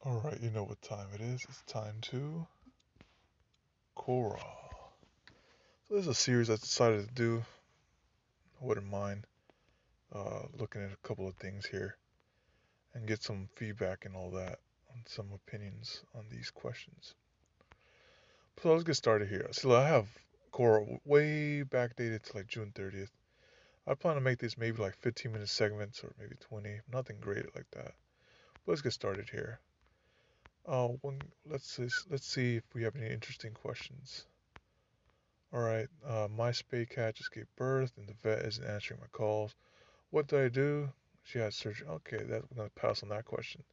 Alright, you know what time it is. It's time to Quora. So this is a series I decided to do. I wouldn't mind looking at a couple of things here and get some feedback and all that on some opinions on these questions. So let's get started here. So I have Quora way backdated to like June 30th. I plan to make these maybe like 15-minute segments or maybe 20. Nothing great like that. But let's get started here. Let's see if we have any interesting questions. All right, my spay cat just gave birth, and the vet isn't answering my calls. What do I do? She had surgery. Okay, we're gonna pass on that question.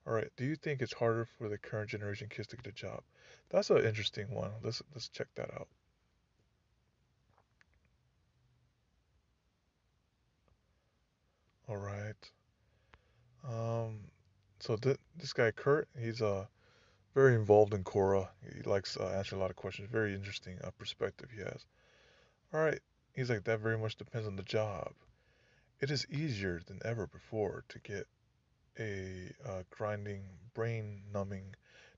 All right, do you think it's harder for the current generation kids to get a job? That's an interesting one. Let's check that out. All right. Um, so this guy Kurt, he's very involved in Quora. He likes answering a lot of questions. Very interesting perspective he has. All right. He's like that very much depends on the job. It is easier than ever before to get a grinding, brain numbing,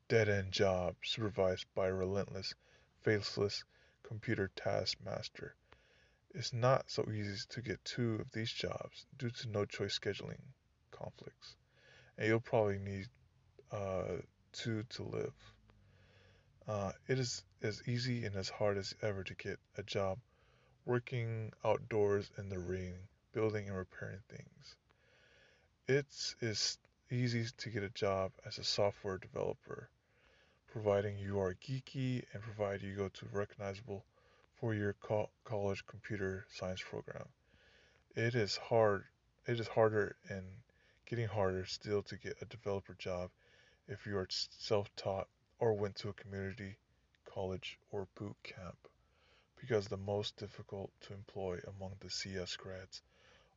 dead end job supervised by a relentless, faceless computer taskmaster. It's not so easy to get two of these jobs due to no choice scheduling conflicts, and you'll probably need uh, two to live. It is as easy and as hard as ever to get a job working outdoors in the rain, building and repairing things. It's is easy to get a job as a software developer, providing you are geeky and provide you go to a recognizable four-year college computer science program. It is hard. It is harder and getting harder still to get a developer job if you are self-taught or went to a community college or boot camp, because the most difficult to employ among the CS grads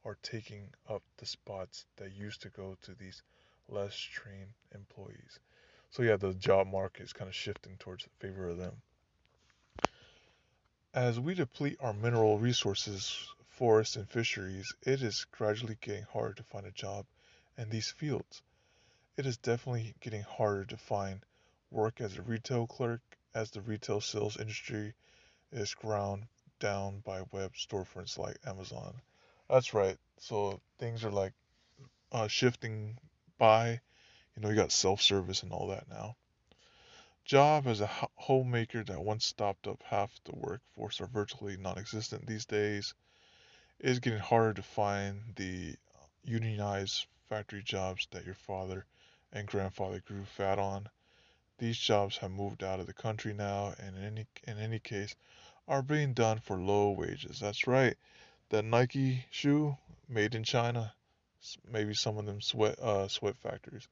are taking up the spots that used to go to these less trained employees. So yeah, the job market is kind of shifting towards the favor of them. As we deplete our mineral resources, forests and fisheries, it is gradually getting harder to find a job in these fields. It is definitely getting harder to find work as a retail clerk as the retail sales industry is ground down by web storefronts like Amazon. That's right. So things are like shifting by. You got self-service and all that now. Job as a homemaker that once stopped up half the workforce are virtually non-existent these days. It is getting harder to find the unionized factory jobs that your father and grandfather grew fat on. These jobs have moved out of the country now, and in any case, are being done for low wages. That's right. That Nike shoe made in China. Maybe some of them sweat factories.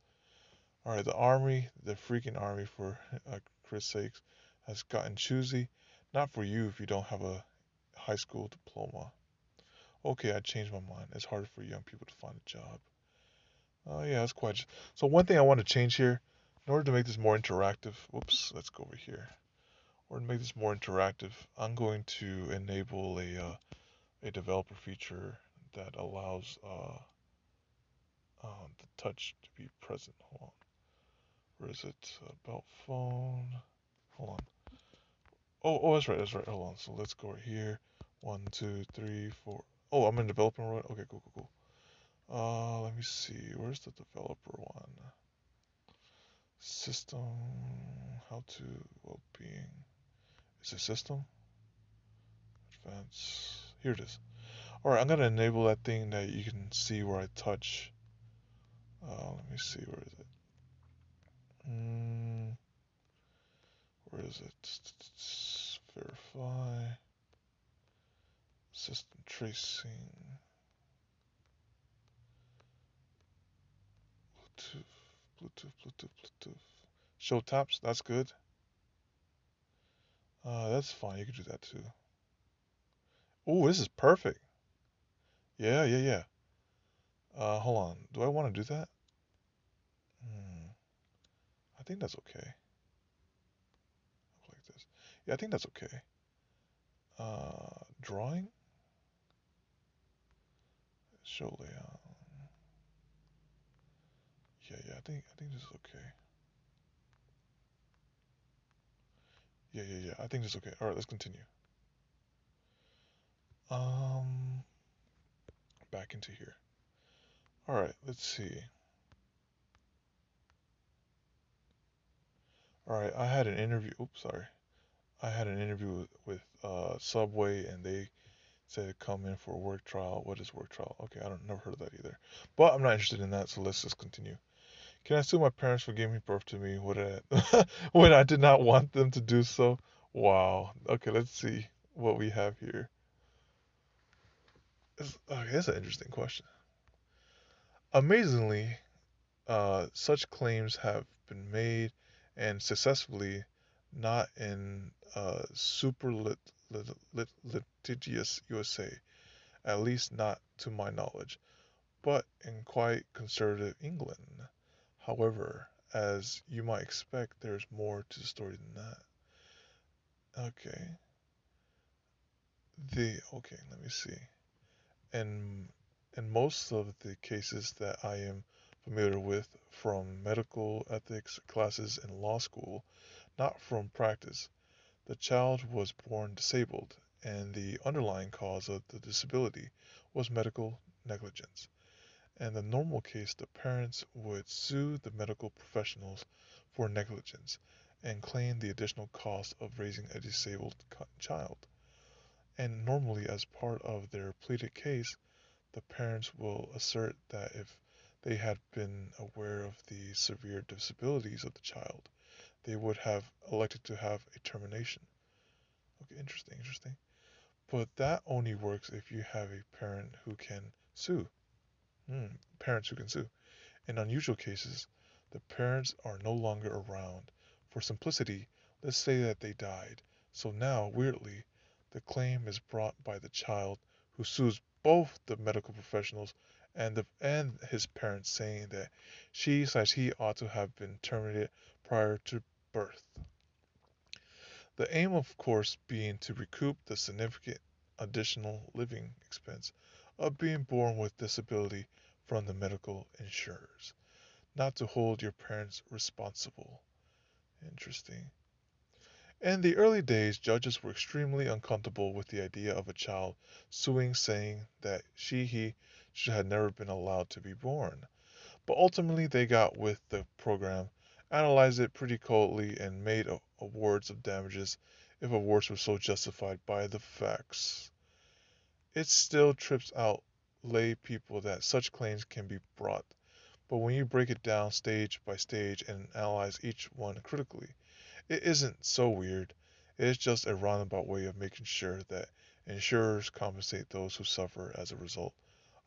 All right, the army, the freaking army, for Chris' sakes, has gotten choosy. Not for you if you don't have a high school diploma. Okay, I changed my mind. It's harder for young people to find a job. Oh yeah, that's quite. So one thing I want to change here, in order to make this more interactive. Whoops, let's go over here. In order to make this more interactive, I'm going to enable a developer feature that allows the touch to be present. Hold on. Where is it? About phone. Hold on. Oh, that's right, that's right. Hold on. So let's go right here. One, two, three, four. Oh, I'm in developer mode. Okay, cool, cool, cool. Let me see. Where's the developer one? System. How to well-being. Is it system? Advanced. Here it is. All right, I'm gonna enable that thing that you can see where I touch. Let me see. Where is it? Mm, where is it? Verify. System tracing. Bluetooth. Bluetooth. Show taps, that's good. That's fine. You can do that too. Oh, this is perfect. Yeah, yeah, yeah. Hold on. Do I want to do that? Hmm. I think that's okay. Like this. Yeah, I think that's okay. Drawing. Show layout. I think this is okay. Yeah. I think this is okay. All right, let's continue. Um, back into here. All right, let's see. All right, I had an interview. Oops, sorry. I had an interview with Subway, and they said come in for a work trial. What is work trial? Okay, I don't never heard of that either. But I'm not interested in that, so let's just continue. Can I sue my parents for giving birth to me when I did not want them to do so? Wow. Okay, let's see what we have here. Okay, that's an interesting question. Amazingly, such claims have been made and successfully not in litigious USA, at least not to my knowledge, but in quite conservative England. However, as you might expect, there's more to the story than that. Okay. Let me see. In most of the cases that I am familiar with from medical ethics classes in law school, not from practice, the child was born disabled, and the underlying cause of the disability was medical negligence. In the normal case, the parents would sue the medical professionals for negligence and claim the additional cost of raising a disabled child. And normally, as part of their pleaded case, the parents will assert that if they had been aware of the severe disabilities of the child, they would have elected to have a termination. Okay, interesting. But that only works if you have a parent who can sue. Hmm, parents who can sue. In unusual cases, the parents are no longer around. For simplicity, let's say that they died. So now, weirdly, the claim is brought by the child who sues both the medical professionals and his parents, saying that she/he ought to have been terminated prior to birth. The aim, of course, being to recoup the significant additional living expense of being born with disability from the medical insurers, not to hold your parents responsible. Interesting. In the early days, judges were extremely uncomfortable with the idea of a child suing, saying that he should have never been allowed to be born. But ultimately, they got with the program, analyzed it pretty coldly, and made awards of damages if awards were so justified by the facts. It still trips out lay people that such claims can be brought, but when you break it down stage by stage and analyze each one critically, it isn't so weird. It is just a roundabout way of making sure that insurers compensate those who suffer as a result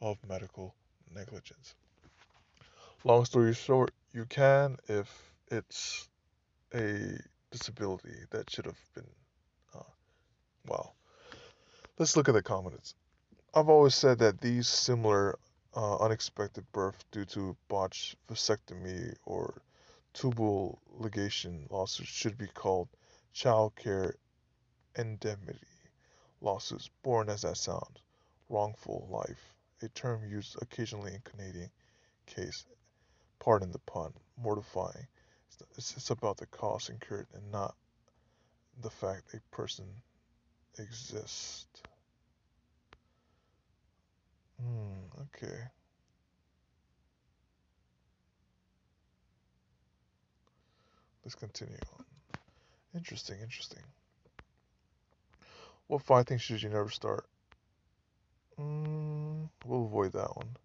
of medical negligence. Long story short, you can if it's a disability that should have been. Uh, wow. Let's look at the comments. I've always said that these similar unexpected birth due to botched vasectomy or tubal ligation lawsuits should be called child care indemnity lawsuits, born as that sounds, wrongful life, a term used occasionally in Canadian case, pardon the pun, mortifying. It's about the cost incurred and not the fact a person exists. Okay. Let's continue on. Interesting. What 5 things should you never start? We'll avoid that one.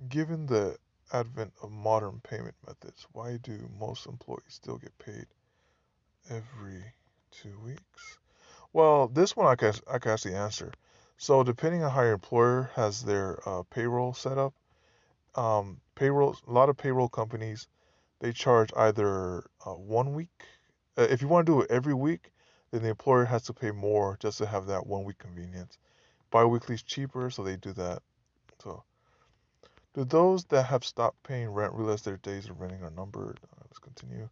Given the advent of modern payment methods, why do most employees still get paid every 2 weeks? Well, this one I can actually answer. So depending on how your employer has their payroll set up, a lot of payroll companies they charge either 1 week. If you want to do it every week, then the employer has to pay more just to have that 1 week convenience. Bi-weekly is cheaper, so they do that. So, do those that have stopped paying rent realize their days of renting are numbered? Let's continue.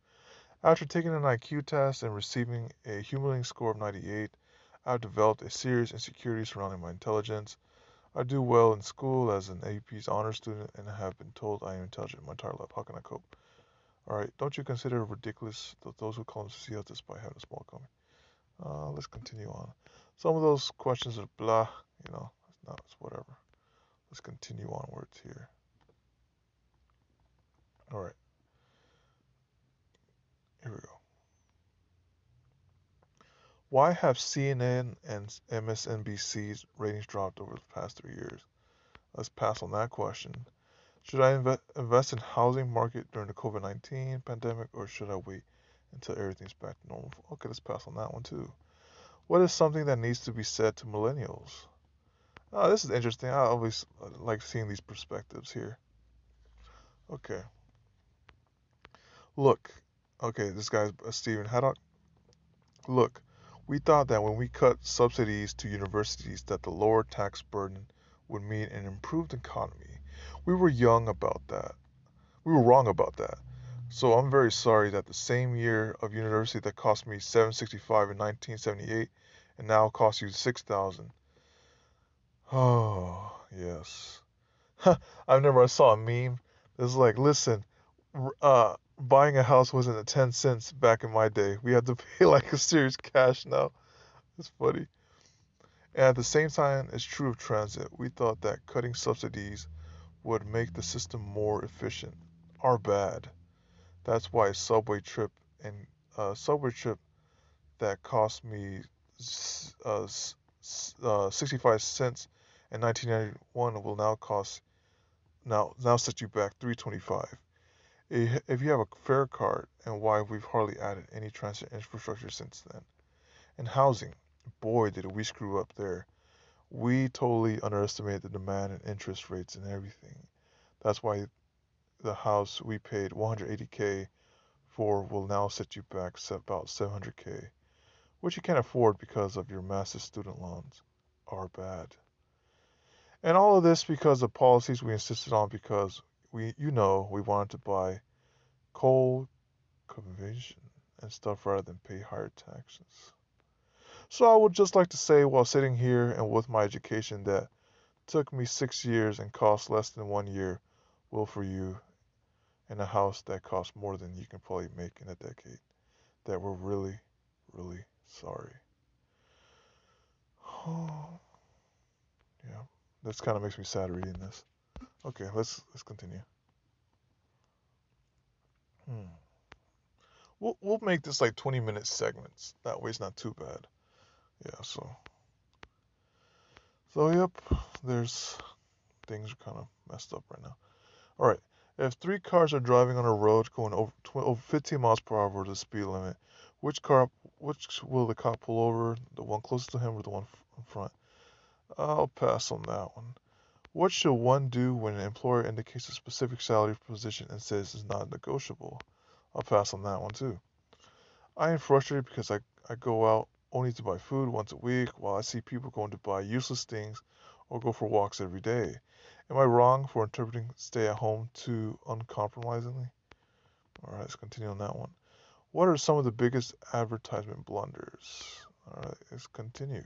After taking an IQ test and receiving a humiliating score of 98, I've developed a serious insecurity surrounding my intelligence. I do well in school as an AP's honor student and have been told I am intelligent my entire life. How can I cope? Alright, don't you consider it ridiculous that those who call themselves CEOs despite having a small company? Let's continue on. Some of those questions are blah, it's whatever. Let's continue onwards here. Alright, here we go. Why have CNN and MSNBC's ratings dropped over the past 3 years? Let's pass on that question. Should I invest in housing market during the COVID-19 pandemic, or should I wait until everything's back to normal? Okay, let's pass on that one too. What is something that needs to be said to millennials? This is interesting. I always like seeing these perspectives here. Okay, look. Okay, this guy's Stephen Haddock. Look, we thought that when we cut subsidies to universities that the lower tax burden would mean an improved economy. We were young about that. We were wrong about that. So I'm very sorry that the same year of university that cost me $765 in 1978 and now costs you 6,000. Oh, yes. I saw a meme. It's like, listen, buying a house wasn't at 10 cents back in my day. We had to pay like a serious cash now. It's funny. And at the same time, it's true of transit. We thought that cutting subsidies would make the system more efficient. Our bad. That's why subway trip that cost me 65 cents in 1991 will now set you back 325. If you have a fare card, and why we've hardly added any transit infrastructure since then. And housing, boy did we screw up there. We totally underestimated the demand and interest rates and everything. That's why the house we paid 180K for will now set you back about 700K, which you can't afford because of your massive student loans. Are bad. And all of this because of policies we insisted on because we wanted to buy coal, convention, and stuff rather than pay higher taxes. So I would just like to say while sitting here and with my education that took me 6 years and cost less than 1 year will for you in a house that costs more than you can probably make in a decade. That we're really, really sorry. Oh, yeah. This kind of makes me sad reading this. Okay, let's continue. Hmm. We'll make this like 20-minute segments. That way it's not too bad. Yeah. So yep. There's things are kind of messed up right now. All right. If three cars are driving on a road going over 15 miles per hour the speed limit, which will the cop pull over? The one closest to him or the one in front? I'll pass on that one. What should one do when an employer indicates a specific salary position and says it's not negotiable? I'll pass on that one too. I am frustrated because I go out only to buy food once a week while I see people going to buy useless things or go for walks every day. Am I wrong for interpreting stay at home too uncompromisingly? Alright, let's continue on that one. What are some of the biggest advertisement blunders? Alright, let's continue.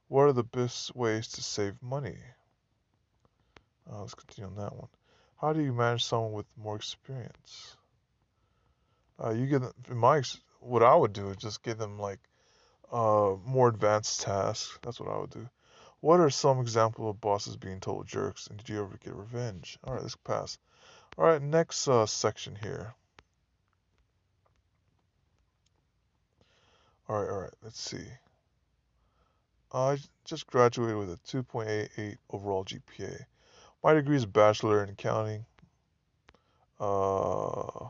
What are the best ways to save money? Let's continue on that one. How do you manage someone with more experience? You get what I would do is just give them like more advanced tasks. That's what I would do. What are some examples of bosses being total jerks, and did you ever get revenge? All right, let's pass. All right, next section here. All right, let's see. I just graduated with a 2.88 overall GPA. My degree is bachelor in accounting. Uh,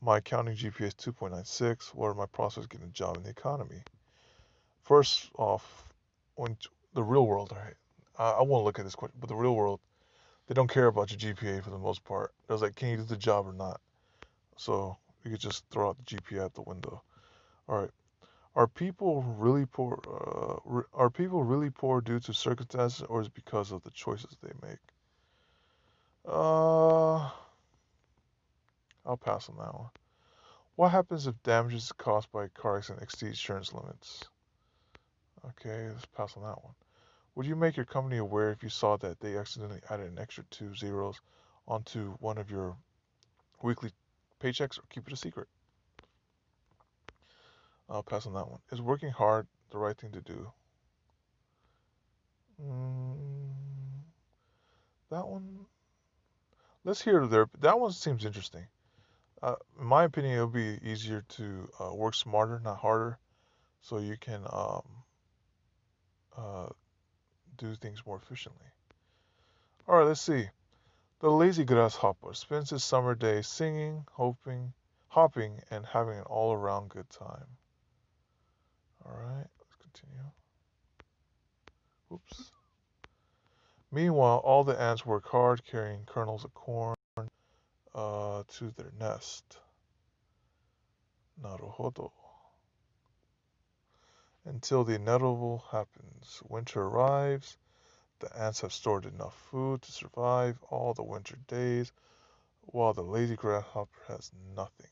my accounting GPA is 2.96. What are my prospects getting a job in the economy? First off, when the real world, right? I won't look at this question, but the real world, they don't care about your GPA for the most part. They're like, can you do the job or not? So you could just throw out the GPA out the window. All right. Are people really poor? Are people really poor due to circumstances, or is it because of the choices they make? Uh, I'll pass on that one. What happens if damages caused by a car accident exceed insurance limits? Okay, let's pass on that one. Would you make your company aware if you saw that they accidentally added an extra 2 zeros onto one of your weekly paychecks, or keep it a secret? I'll pass on that one. Is working hard the right thing to do? Mm, that one. Let's hear there. That one seems interesting. In my opinion, it would be easier to work smarter, not harder, so you can uh, do things more efficiently. All right, let's see. The lazy grasshopper spends his summer days singing, hoping, hopping, and having an all-around good time. All right, let's continue. Oops. Meanwhile, all the ants work hard carrying kernels of corn to their nest. Naruhodo. Until the inevitable happens. Winter arrives. The ants have stored enough food to survive all the winter days, while the lazy grasshopper has nothing.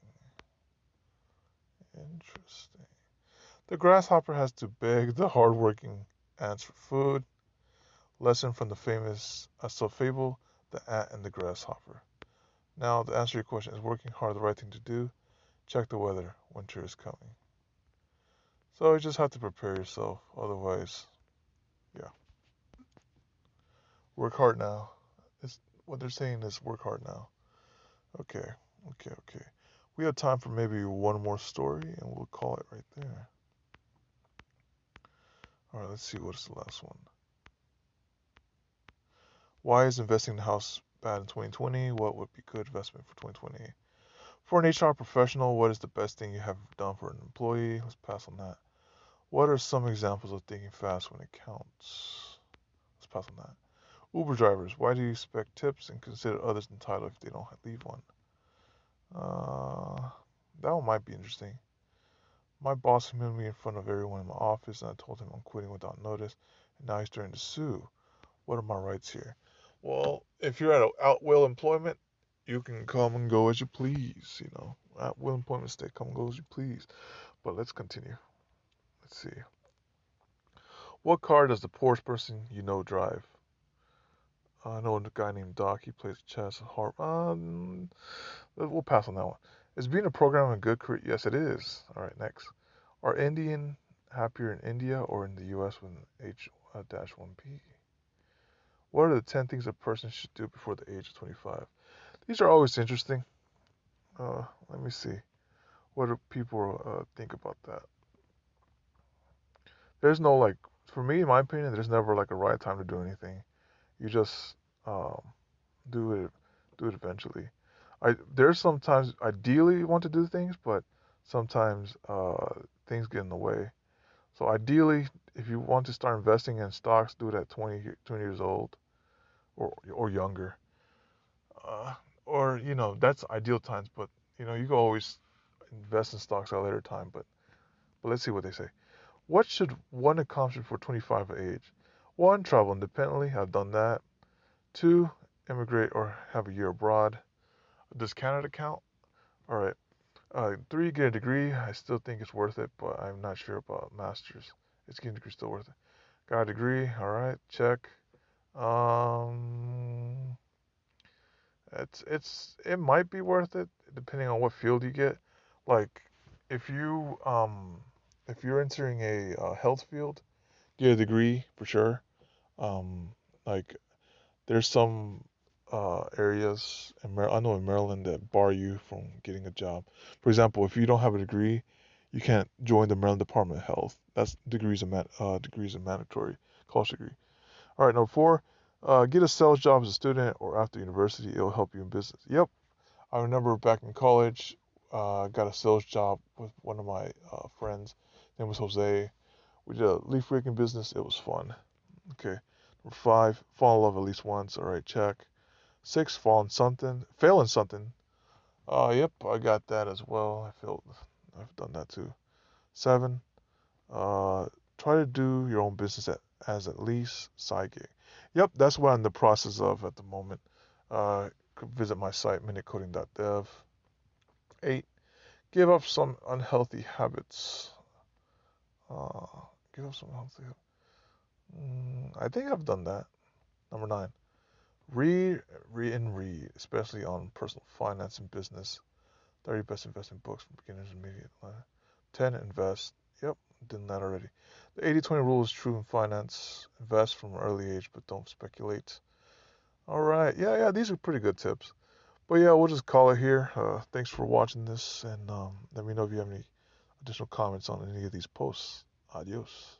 Interesting. The grasshopper has to beg the hardworking ants for food. Lesson from the famous fable, The Ant and the Grasshopper. Now, to answer your question, is working hard the right thing to do? Check the weather. Winter is coming. So you just have to prepare yourself. Otherwise, yeah. Work hard now. It's, what they're saying is work hard now. Okay, okay. We have time for maybe one more story, and we'll call it right there. All right, let's see what is the last one. Why is investing in a house bad in 2020? What would be good investment for 2020? For an HR professional, what is the best thing you have done for an employee? Let's pass on that. What are some examples of thinking fast when it counts? Let's pass on that. Uber drivers, why do you expect tips and consider others entitled if they don't leave one? That one might be interesting. My boss humiliated me in front of everyone in my office, and I told him I'm quitting without notice, and now he's starting to sue. What are my rights here? Well, if you're at will employment, you can come and go as you please. At will employment state, come and go as you please. But let's continue. Let's see. What car does the poorest person you know drive? I know a guy named Doc. He plays chess and harp. We'll pass on that one. Is being a programmer a good career? Yes, it is. All right, next. Are Indian happier in India or in the U.S. with an H-1B? What are the 10 things a person should do before the age of 25? These are always interesting. Let me see. What do people think about that? There's no like, for me, in my opinion, there's never like a right time to do anything. You just um, do it, eventually. There's sometimes ideally you want to do things, but sometimes things get in the way. So ideally, if you want to start investing in stocks, do it at 20 years old or younger. Uh, or that's ideal times, but you can always invest in stocks at a later time. But let's see what they say. What should one accomplish before 25 age? One, travel independently. I've done that. Two, immigrate or have a year abroad. Does Canada count? All right. Three, get a degree. I still think it's worth it, but I'm not sure about masters. Is getting a degree still worth it? Got a degree. All right. Check. Um, it might be worth it depending on what field you get. Like if you if you're entering a health field, get a degree for sure. Like there's some areas I know in Maryland that bar you from getting a job. For example, if you don't have a degree, you can't join the Maryland Department of Health. That's degrees are mandatory college degree. All right, number four, get a sales job as a student or after university. It'll help you in business. Yep, I remember back in college, got a sales job with one of my friends. His name was Jose. We did a leaf raking business. It was fun. Okay. Number five, fall in love at least once. All right, check. Six, fail in something. Yep, I got that as well. I've done that too. Seven, try to do your own business as at least side gig. Yep, that's what I'm in the process of at the moment. Visit my site, minutecoding.dev. 8. Give up some unhealthy habits. Uh, give up some unhealthy habits. I think I've done that. Number 9. Read, read, and read, especially on personal finance and business. 30 best investment books for beginners and intermediate. 10. Invest. Yep, done that already. The 80-20 rule is true in finance. Invest from an early age, but don't speculate. All right. Yeah, these are pretty good tips. But yeah, we'll just call it here. Thanks for watching this, and let me know if you have any additional comments on any of these posts. Adios.